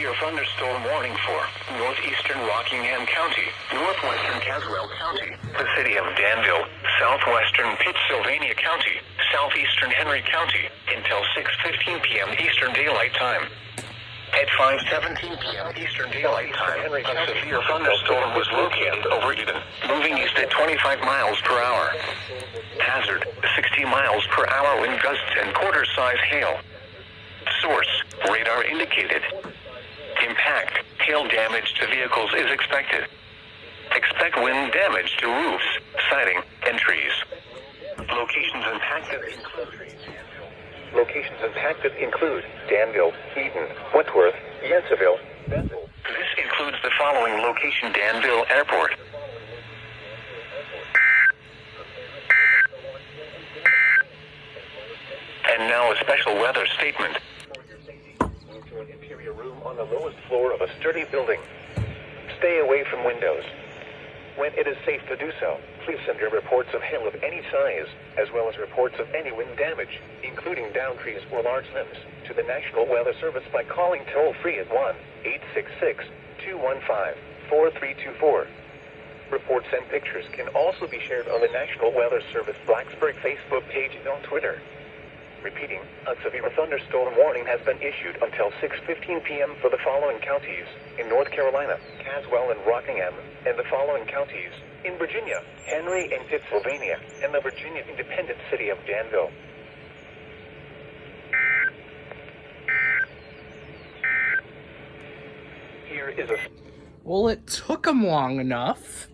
severe thunderstorm warning for northeastern Rockingham County, northwestern Caswell County, the city of Danville, southwestern Pittsylvania County, southeastern Henry County, until 6:15 p.m. Eastern Daylight Time. At 5:17 p.m. Eastern Daylight Time, a severe thunderstorm was located over Eden, moving east at 25 miles per hour. Hazard, 60 miles per hour wind gusts and quarter-size hail. Source, radar indicated. Impact, hail damage to vehicles is expected. Expect wind damage to roofs, siding, and trees. Locations impacted include Danville, Eden, Whitworth, Yanceville, Bethel. This includes the following location: Danville Airport. And now a special weather statement. Move to an interior room on the lowest floor of a sturdy building. Stay away from windows. When it is safe to do so, please send your reports of hail of any size, as well as reports of any wind damage, including downed trees or large limbs, to the National Weather Service by calling toll-free at 1-866-215-4324. Reports and pictures can also be shared on the National Weather Service Blacksburg Facebook page and on Twitter. Repeating, a severe thunderstorm warning has been issued until 6:15 p.m. for the following counties in North Carolina, Caswell and Rockingham, and the following counties in Virginia, Henry and Pittsylvania, and the Virginia independent city of Danville. Here is a... Well, it took them long enough.